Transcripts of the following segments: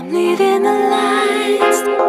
leading the lights.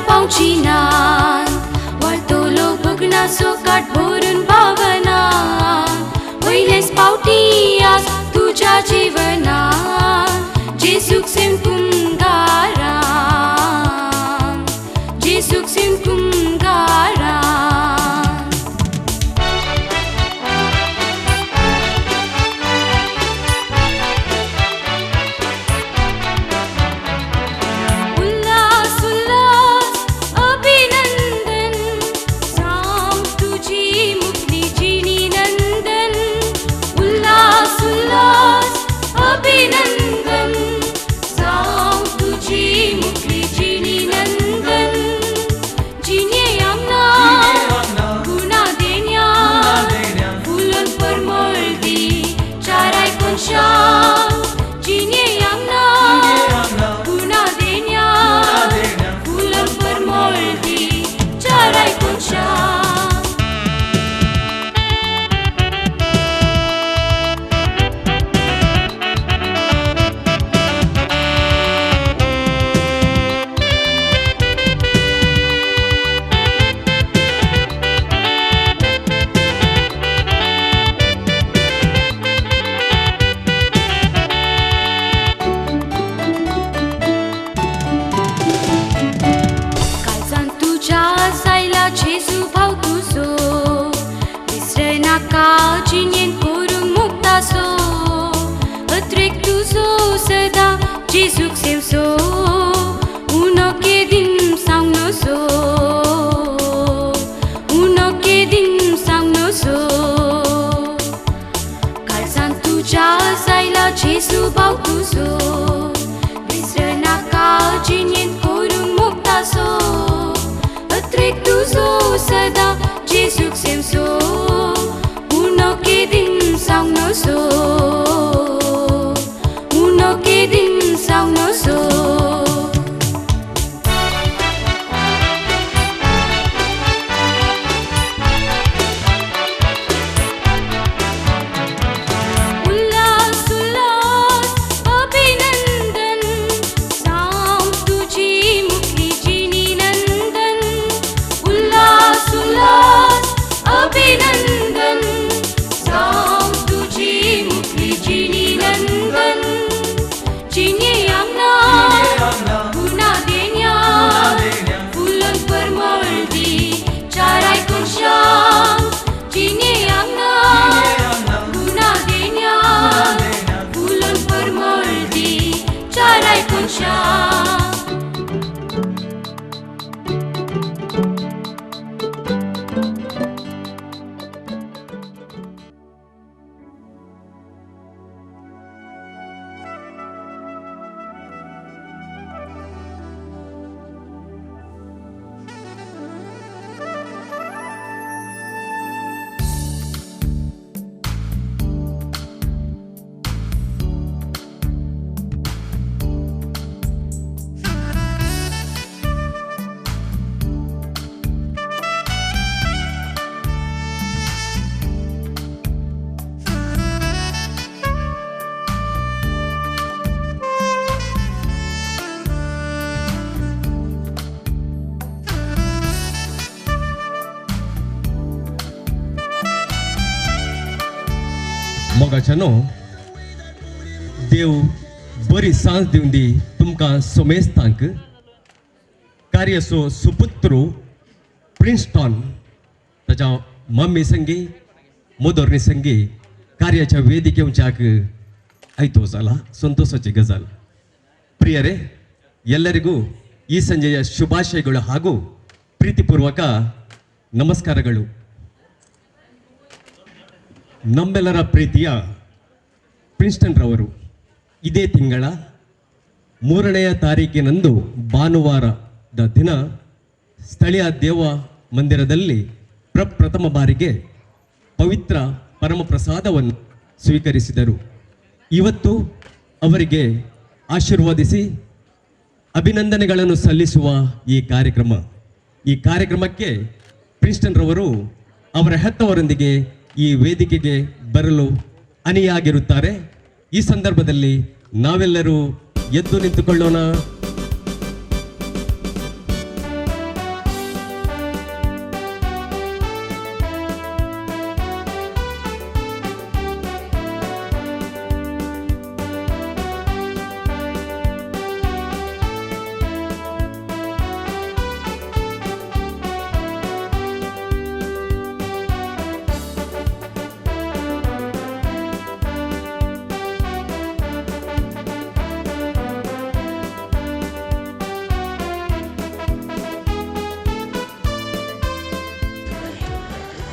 पाउँछिनान् वार्तोलो भोग्नासो काठ भोरुन भावना पहिलेस पाउटियास तुझ्या जीवना जे सुखसेन कुंगारा जे सुखसेन कुंगारा उल्लास उल्लास अभिनंदन साम तुझी जेजुक सेवसो उनो के दिन सांगनो सो उनो के दिन सांगनो सो कालसान तुझ्या सायला जेसू भाव तुझो विसर नाका जिनेन करून मोगता सो अत्रेक तुझो सदा जेजुक सेवसो उनो के दिन सांगनो सो उनो के दिन सांगनो सो अभिनंदन साम तुझी मुखली जिनी नंदन चिने आमना गुना देण्या फुलन परमळदी चाराय कुशा चिने आमना गुना देण्या फुलन परमळदी चाराय कुशा मोगाच्यानो देव बरी सांज दिवन दी तुमकां सोमेस्तांक कार्यसो सुपुत्रू प्रिन्स्टन ताच्या मम्मी संगी मोदोरनी संगी कार्याच्या ವೇದಿಕೆಯಂಚಾಕ ಆಯ್ತು ಸಲ ಸಂತೋಷಕ್ಕೆ ಗಜಲ್ ಪ್ರಿಯರೇ ಎಲ್ಲರಿಗೂ ಈ ಸಂಜೆಯ ಶುಭಾಶಯಗಳು ಹಾಗೂ ಪ್ರೀತಿಪೂರ್ವಕ ನಮಸ್ಕಾರಗಳು ನಮ್ಮೆಲ್ಲರ ಪ್ರೀತಿಯ ಪ್ರಿನ್ಸ್ಟನ್ ರವರು ಇದೇ ತಿಂಗಳ 3ನೇ ತಾರೀಕಿನಂದು ಭಾನುವಾರದ ದಿನ ಸ್ಥಳೀಯ ದೇವ ಮಂದಿರದಲ್ಲಿ ಪ್ರಪ್ರಥಮ ಬಾರಿಗೆ ಪವಿತ್ರ ಪರಮಪ್ರಸಾದವನ್ನು ಸ್ವೀಕರಿಸಿದರು. ಇವತ್ತು ಅವರಿಗೆ ಆಶೀರ್ವಾದಿಸಿ ಅಭಿನಂದನೆಗಳನ್ನು ಸಲ್ಲಿಸುವ ಈ ಕಾರ್ಯಕ್ರಮಕ್ಕೆ ಪ್ರಿನ್ಸ್ಟನ್ ರವರು ಅವರ ಹೆತ್ತವರೊಂದಿಗೆ ಈ ವೇದಿಕೆಗೆ ಬರಲು ಅಣಿಯಾಗಿರುತ್ತಾರೆ. ಈ ಸಂದರ್ಭದಲ್ಲಿ ನಾವೆಲ್ಲರೂ ಎದ್ದು ನಿಂತುಕೊಳ್ಳೋಣ.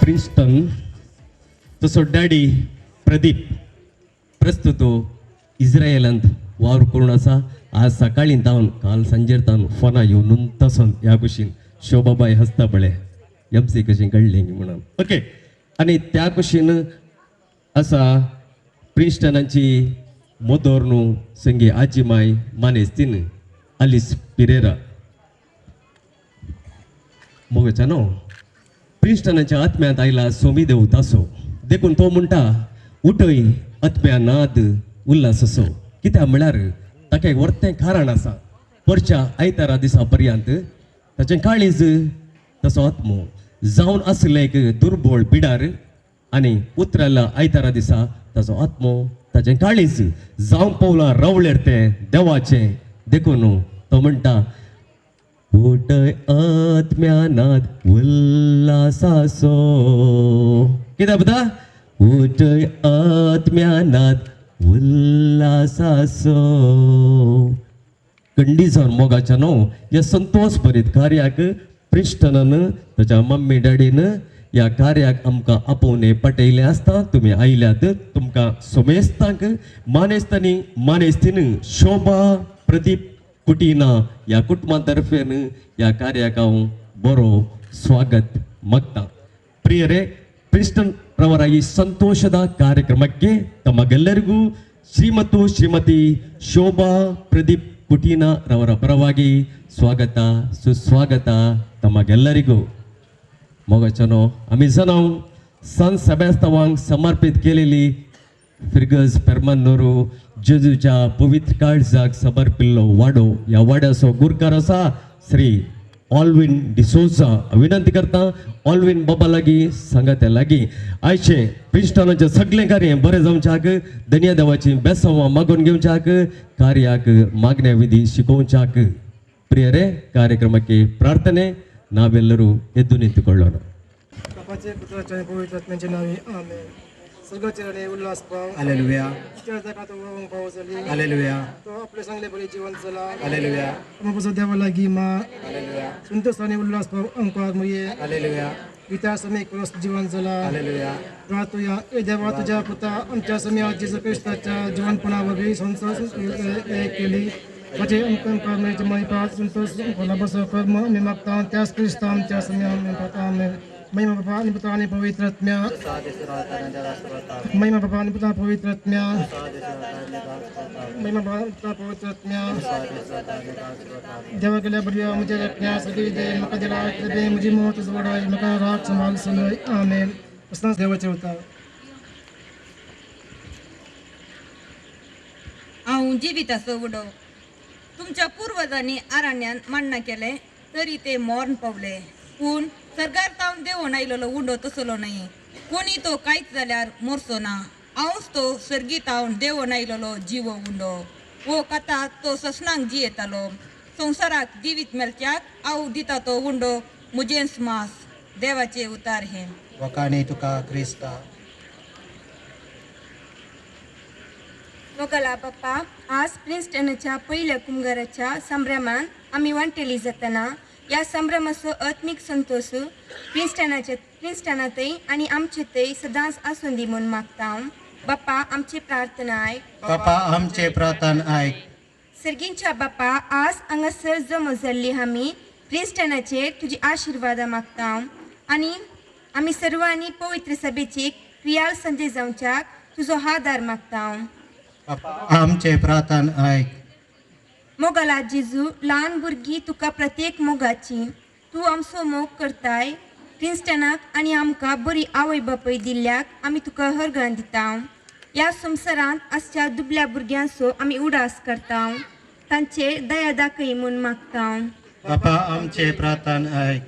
प्रिन्स्टन तसो डॅडी प्रदीप प्रस्तुत इस्रायलांत वावर करून आसा. आज सकाळी तावन काल सांजेर तावन फोना येवन तसो ह्या कुशीन शोभाबाई हसता पळय MC कशें कळ्ळें म्हणून ओके. आनी त्या कुशीन आसा प्रिन्स्टनाची मोदोर न्हू संगी आजी माय मानेस्तीन आलिस पिरेरा मोगच्या न्हू प्रिन्स्टनाच्या आत्म्यांत आयला सोमी देव तासो देखून तो म्हणटा उठय आत्म्या नाद उल्हास असो. कित्याक म्हळ्यार ताका एक व्हडलें कारण आसा. परच्या आयतारा दिसा पर्यंत ताचें काळीज तसो आत्मो जावन आसले एक दुर्बळ पिडार आनी उतरायला आयतारा दिसा ताचो आत्मो ताचें काळीज जावन पावला रवळेर तें देवाचें देखून तो म्हणटा उठय आत्म्यानाद उल्हासासो. कित्याक बता उठय आत्म्यानाद उल्हासासो. कंडिजावन मोगाच्यानो या संतोष भरीत कार्याक प्रिस्टनान ताच्या मम्मी डॅडीन या कार्याक आमकां आपोवने पटयले आसता तुमी आयल्यात तुमकां सोमेस्तांक मानेस्तांनी मानेस्तीन शोभा प्रदीप कुटीना या कुटुंबातर्फेन या कार्याक हांव बरो स्वागत मागता ಪ್ರಿಯರೇ ಪ್ರಿಸ್ಟನ್ ರವರ ಈ ಸಂತೋಷದ ಕಾರ್ಯಕ್ರಮಕ್ಕೆ ತಮಗೆಲ್ಲರಿಗೂ ಶ್ರೀಮತಿ ಶೋಭಾ ಪ್ರದೀಪ್ ಕುಟೀನ ರವರ ಪರವಾಗಿ ಸ್ವಾಗತ ಸುಸ್ವಾಗತ तमगेल्लरिगू मोगाच्यानो आमी जनाव सन सेबेस्तांवांक समर्पित केलेली फिर्गस पेरमन्नोरू जेजूच्या पवित्र काळजाक समर्पिल्लो वाडो ह्या वाड्याचो गुरकार आसा श्री ऑल्विन डिसोजा विनंती करता ऑल्विन बाबा लागीं सांगात्या लागीं आयचे प्रिस्टनाचें सगळें कार्य बरें जावच्याक धन्य देवाची बेसांवां मागून घेवच्याक कार्याक मागण्या विधी शिकोवच्याक ಪ್ರಿಯರೇ ಕಾರ್ಯಕ್ರಮಕ್ಕೆ ಪ್ರಾರ್ಥನೆ ನಾವೆಲ್ಲರೂ ಎದ್ದು ನಿಂತುಕೊಳ್ಳೋಣ बापाचे पुत्राच्या पवित्र आत्म्याचे नावे आमेन. स्वर्गाचे उल्हास पाव हालेलुया पावसली हालेलुया तो आपले चांगले बरे जीवन चला हालेलुया मग देवा लागी मा हालेलुया संतोषाने उल्हास पाव अंकार मुये हालेलुया गीता समय क्रॉस जीवन चला हालेलुया प्रार्थना ए देवा तुझ्या पुता आमच्या समयात जेसू ख्रिस्ताच्या जीवनपणावरवी संतोष केली म्हणजे अंकार म्हणजे महिमा संतोष कोणा बसव कर्म मी मागता त्याच ख्रिस्ता आमच्या समया मी पाहता महिमा बाबा आणि पुत्र आणि पवित्र आत्म्या महिमा बाबा आणि पुत्र पवित्र आत्म्या महिमा बाबा पुत्र पवित्र आत्म्या देवा केल्या बढिया मुझे रखण्या सगळी दे मका दिला दे मुझे मोहत जोडाय मका राख संभाल सलोय आमेन असं देवाचे होता हांव जिविताचो उडो तुमच्या पूर्वजांनी आरण्यान मांडना केले तरी ते मरण पावले पूण सरकार तावन देवून आयलोलो उंडो तसलो नाही कोणी तो कांयच जाल्यार मोरचो ना हांवच तो सर्गी तावन देवून आयलोलो जिवो उंडो वो कथा तो ससनांक जियेतालो संवसाराक जिवीत मेलच्याक हांव दिता तो उंडो मुजेंस मास देवाचे उतार हे वकाणी तुका क्रिस्ता मोगला बाप्पा आज प्रिन्स्टनच्या पहिल्या कुंभाराच्या संभ्रमान आम्ही वांटेली जाताना या संभ्रमाचो आत्मिक संतोष प्रिन्स्टनातय आणि आमचेतय सदांच आसून दी म्हूण मागता बाप्पा आमची प्रार्थना आयक बापा आमचे प्रार्थना ऐक सर्गींच्या बाप्पा आज हांगासर जमो जाल्ली आमी प्रिन्स्टनाचेर तुजी आशिर्वादा मागता आणि आमी सर्वांनी पवित्र सभेची क्रियाल संजय जावच्याक तुजो आदार मागता बापा आमचे प्रार्थना ऐक मोगला जेजू ल्हान भुरगीं तुका प्रत्येक मोगाची तूं आमचो मोग करताय क्रिस्टनाक आनी आमकां बरी आवय बापय दिल्ल्याक आमी तुका हरगां दिता ह्या संवसारांत आसच्या दुबल्या भुरग्यांचो आमी उडास करता तांचेर दया दाखय म्हूण मागता बापा आमचे प्रार्थना ऐक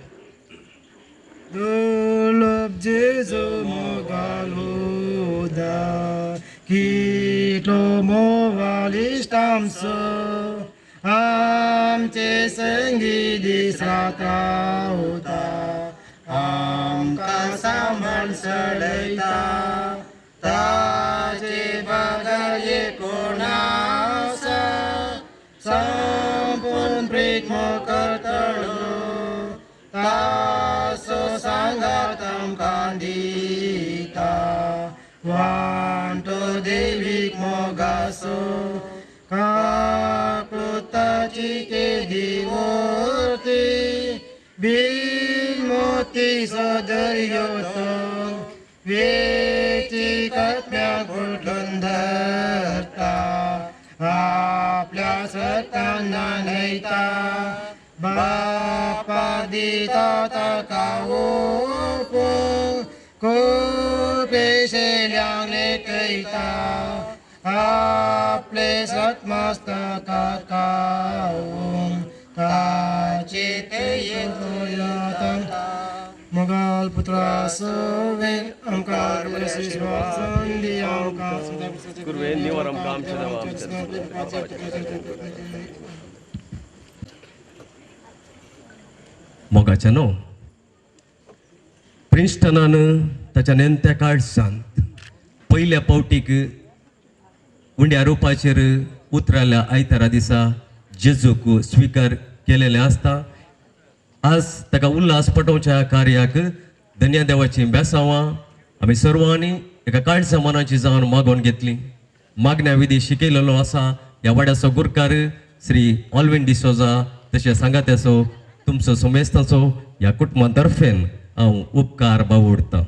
दुर्लभ जेजू मोगालुदा किटलो मोवालिष्टांसो आमचे संगी दिसता होता आमकां सांबाळ सडयता ताचे बगाये कोणासा संपूर्ण प्रेम करतलो तासो सांगात आमकां दिता वांटो देवीक मोगासो काकृताची केदी वरती बीन मोती सदर्योतो वेची कत्म्याक घुटून धरता आपल्या सताना न्हयता बापा दिता ताका ओपूंक पेशेल्यांक लेखयता आपले सत्मस्तकात कावून ताचे तेयेन मोगाल पुत्रा सवे आमकां संदी आमकां गुरुवे निवार आमकां मोगाच्यानो प्रिन्स्टनान ताच्या नेमत्या काळजांत पयल्या पावटीक उंड्या रोपाचेर उतराल्या आयतारा दिसा जेजूक स्वीकार केलेलें आसता. आज ताका उल्हास पटोवच्या कार्याक धन्य देवाची बेसांवां आमी सर्वांनी एका काळजा मनाची जावन मागोवन घेतली. मागण्या विधी शिकयलेलो आसा ह्या वाड्याचो गुरकार श्री ऑल्विन डिसोजा तशें सांगात्याचो तुमचो सुमेस्ताचो ह्या कुटुंबातर्फेन हांव उपकार बावडटां.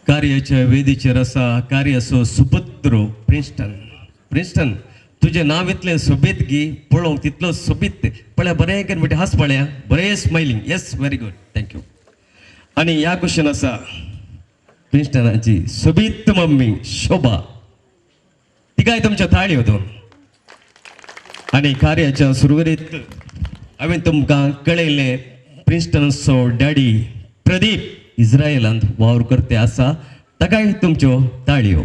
कार्याच्या वेदीचेर आसा कार्याचो सुपुत्र प्रिन्स्टन तुजें नांव इतलें सोबीत गी पळोवंक तितलो सोबीत पळया बरें करून बेटी हांस पळया बरें smiling. Yes very good thank you. आनी ह्या क्वेश्चन आसा प्रिन्स्टनाची सोबीत मम्मी शोभा तिकाय तुमच्या थाळयो दोन. आनी कार्याच्या सुरवातीक हांवें तुमकां कळयलें प्रिन्स्टनाचो डॅडी प्रदीप इस्रायलांत वावर करते आसा ताकाय तुमच्यो ताळयो.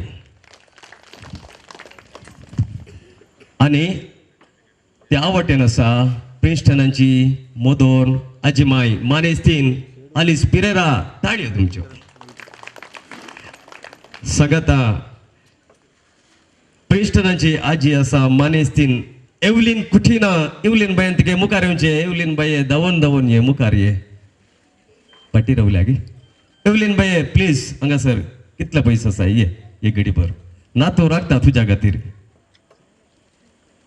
आनी त्या आवटेन आसा प्रिन्स्टनाची मोदोन आजीमाई मानेस्तीन आलिस पिरेरा ताळयो तुमच्यो. सगता प्रिन्स्टनाची आजी आसा मानेस्तीन एवलीन कुठिना एवलीन बायन तिगे मुखार येवचे एवलीन बाये धांवन ये मुखार ये पाटी रावल्या गे एवलीन बाये प्लीज हांगासर कितले पयस आसा ये गडीभर नातू राखता तुज्या खातीर.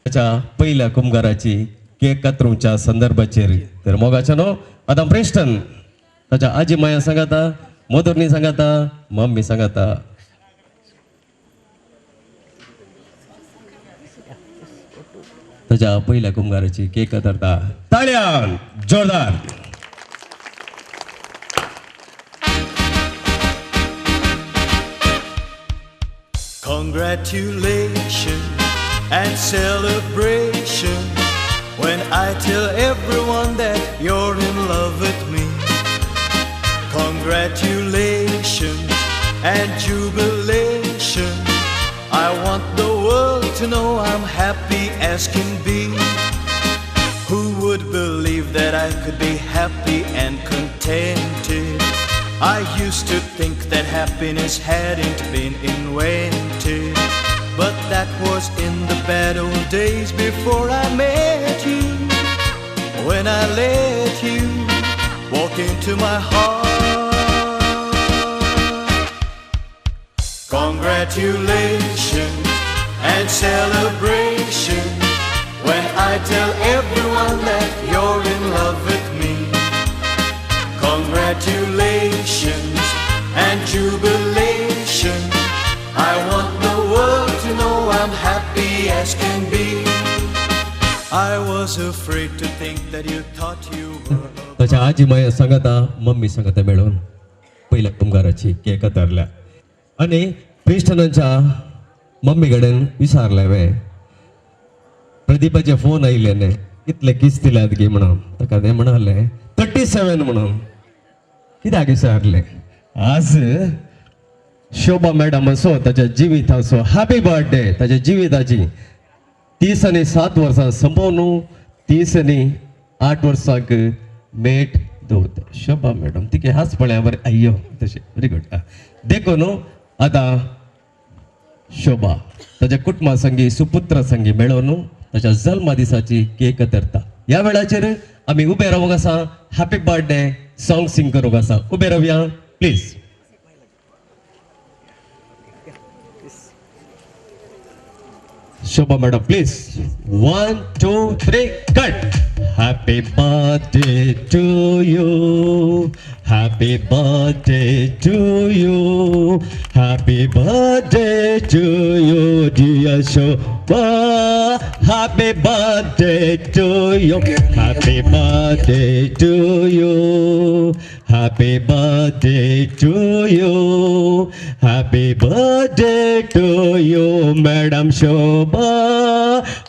ताच्या पहिल्या कुंभाराची केक कातरूच्या संदर्भाचेर तर मोगाच्या न्हू आतां प्रिन्स्टन ताच्या आजी माया सांगाता मोदोरनी सांगाता मम्मी सांगाता. ताच्या पहिल्या कुंभाराची केक कातरता ताळ्यान जोरदार. Congratulations and celebration when I tell everyone that you're in love with me. Congratulations and jubilation. I want the world to know I'm happy as can be. Who would believe that I could be happy and contented? I used to think that happiness hadn't been invented, but that was in the bad old days before I met you. When I let you walk into my heart. Congratulations and celebration when I tell everyone that you're in love with me. Congratulations and jubilation. I want the world to know I'm happy as can be. I was afraid to think that you thought you were. ताच्या आजी माया सांगाता mummy सांगाता मेळून पहिल्या कुंभाराची cake कातरल्या. आनी प्रिन्स्टनाच्या mummy कडेन विचारलें हांवें प्रदीपाचे फोन आयिल्ले न्ही कितले किस दिल्यात गे म्हणून ताका तें म्हणालें 37 म्हणून. कित्याक विचारलें आज शोभा मॅडम असो ताच्या जिविताचो हॅपी बर्थडे ताच्या जिविताची 37 वर्सां संपवन 38 वर्सांक मेट दवरता शोभा मॅडम तिके हाच पळया बरें अय्यो तशें व्हेरी गुड. देखून आतां शोभा ताच्या कुटुंबा संगी सुपुत्रा संगी मेळोवन ताच्या जल्मा दिसाची केक कातरता. ह्या वेळाचेर आमी उबे रावूंक आसा हॅपी बर्थडे सॉंग सिंग करूंक आसा. उबे रावया please. Shobha madam, please. 1, 2, 3, cut. Happy birthday to you. Happy birthday to you. Happy birthday to you, dear Shobha. Happy birthday to you. Happy birthday to you. Happy birthday to you. Happy birthday to you, Madam Shobha.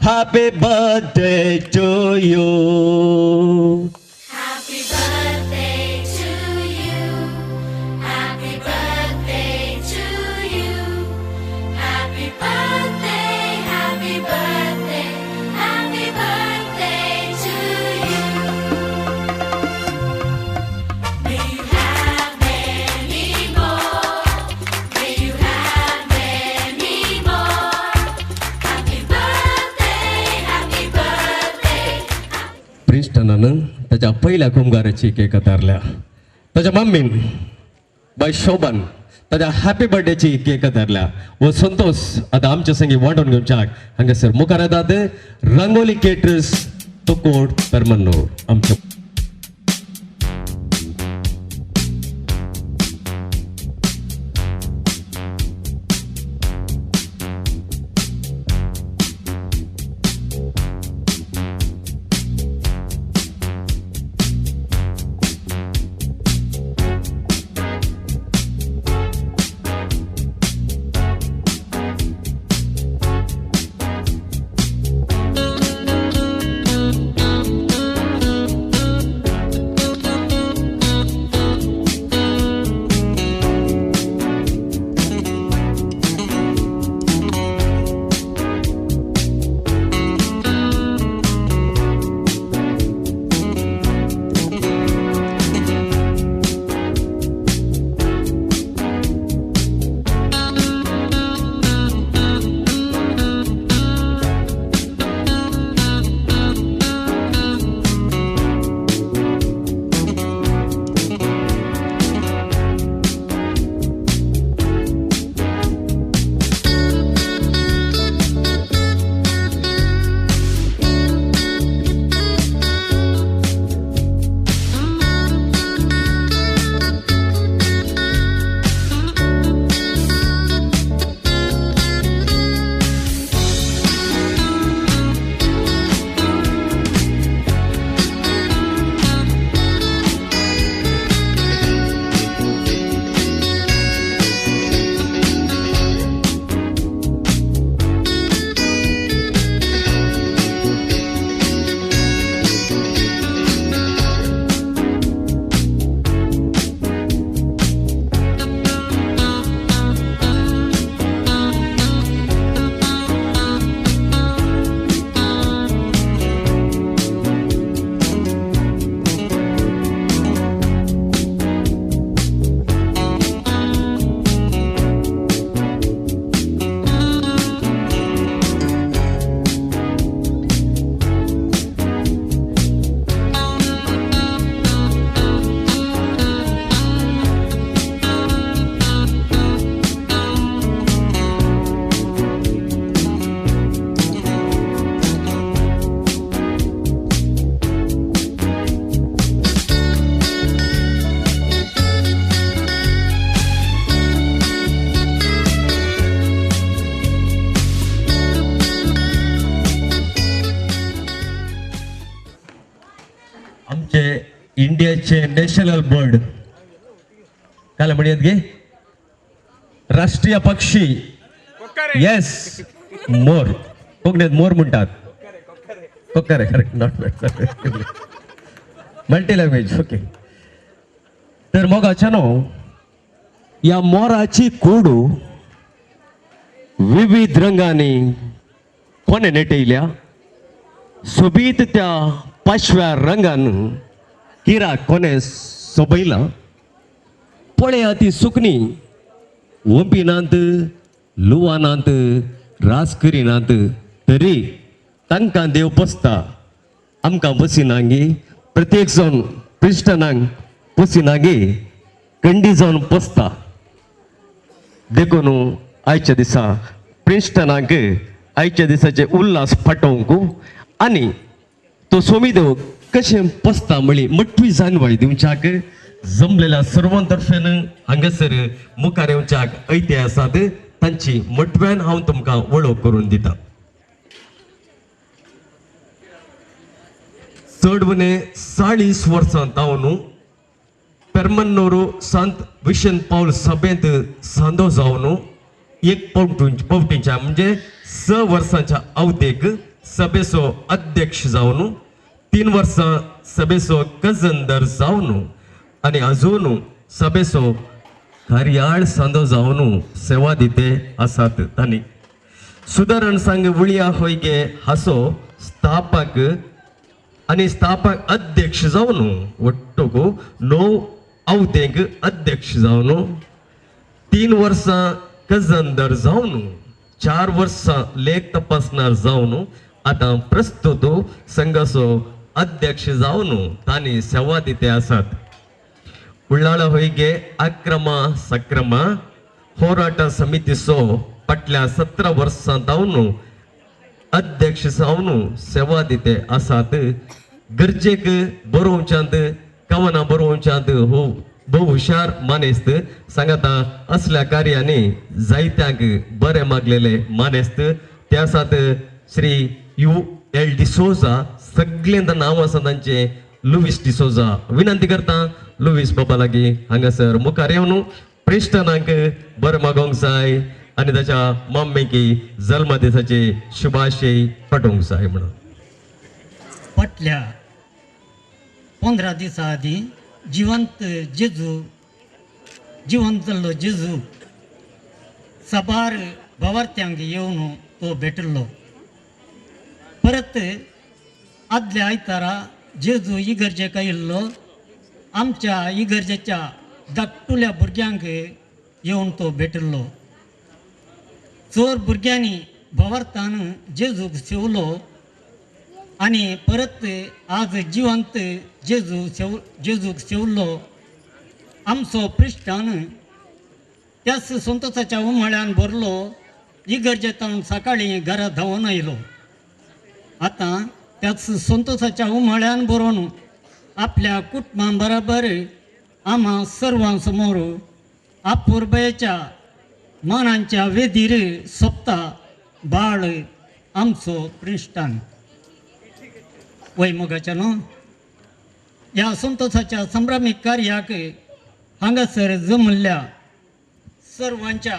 Happy birthday to you. Happy birthday to you. Happy birthday to you. Happy birthday, happy birthday, happy birthday to you. May you have many more. May you have many more. Happy birthday, happy birthday. संतोषान त्याच्या पहिल्या कुंभाराची cake धरल्या. त्याच्या मम्मीन bye शोभन त्याच्या happy बर्थडेची cake धरल्या. व संतोष आता आमच्या संगी वांटून घेवच्याक हांगासर मुखार येतात रंगोली केटरर्स तुकोड परमन्नूर आमच्या. इंडियाचे नॅशनल बर्ड काय म्हणत गे राष्ट्रीय पक्षी येस मोर कोकणात मोर म्हणतात कोकरे correct not multi language okay. तर मग अचानक या मोराची कूडू विविध रंगांनी कोणे नेटयल्या सोबीत त्या पाचव्या रंगान किरा कोणे सोबयला पळया ती सुकणी ओंपिनांत लुवानांत रास करिनांत तरी तांकां देव पसता आमकां बसिनांगी प्रत्येक जण क्रिस्टनांक पसिनांगी कंडी जावन पसता देखून आयच्या दिसा प्रिस्टनांक आयच्या दिसाचे उल्हास फाटोवंक आनी तो सोमीदेव कशें पसता म्हळी मटवी जाणवाय दिवच्याक जमलेल्या सर्वांतर्फेन हांगासर मुखार येवच्याक ऐते आसात तांची मटव्यान हांव तुमकां वळख करून दिता. चडवणे 40 वर्सां जावन पेरमन्नूर सांत विशन पावल सभेंत सांदो जावन एक पावटीच्या म्हणजे 6 वर्सांच्या अवधेक सभेचो अध्यक्ष जावन 3 वर्सां सभेचो गजंदर जावन आनी अजून सभेचो कार्याळ सांदो जावन सेवा दिते आसात. तांणी सुदारण संघ वळिया होयगे हाचो स्थापक आनी स्थापक अध्यक्ष जावन वट्टोक 9 अवधेक अध्यक्ष जावन 3 वर्सां गजंदर जावन 4 वर्सां लेख तपासणार जावन आतां प्रस्तुत संघाचो अध्यक्ष जावन तांणी सेवा दिते आसात. उಳ್ಳाळ होईगे अक्रम सक्रम ಹೋರಾಟ ಸಮಿತಿಸೋ ಪಟ್ಲ 17 ವರ್ಷಾಂತಾವನು अध्यक्ष जावन सेवा दिते आसात. गरजेक बरोवच्यांत कवना बरोवच्यांत हो बहु हुशार मानेस्त सांगता असल्या कार्याने जायत्यांक बरे मागलेले मानेस्त ते आसात श्री UL डिसोजा. सगळ्यांदा नाव आसा तांचे लुईस डिसोजा. विनंती करता लुईस बाबा लागी हांगासर मुखार येवन प्रिस्टनांक बरे मागोंक जाय आणि त्याच्या मम्मीकी जन्म दिसाचे शुभाशय पटोवंक जाय म्हणून. फाटल्या 15 दिसा आधी जिवंत जाल्लो जेजू सबार भावार्थ्यांक येवन तो भेटलो. परत आदल्या आयतारा जेजू इगर्जेक आयिल्लो. आमच्या इगर्जेच्या धाकटुल्या भुरग्यांक येवन तो भेटलो. चोर भुरग्यांनी भावार्थान जेजूक सेवलो आणि परत आज जिवंत जेजूक सेवलो. आमचो प्रिस्टान त्याच संतोषाच्या उमाळ्यान भरलो. इगर्जेतान सकाळी घरा धांवन आयलो. आतां त्याच संतोषाच्या उमाळ्यान भरून आपल्या कुटुंबां बरोबर आम्हा सर्वां समोर अपुर्बेच्या मानांच्या वेदीर सोपता बाळ आमचो प्रिस्टान. वैमोगाच्या न्हू ह्या संतोषाच्या संभ्रामीक कार्याक हांगासर जमल्ल्या सर्वांच्या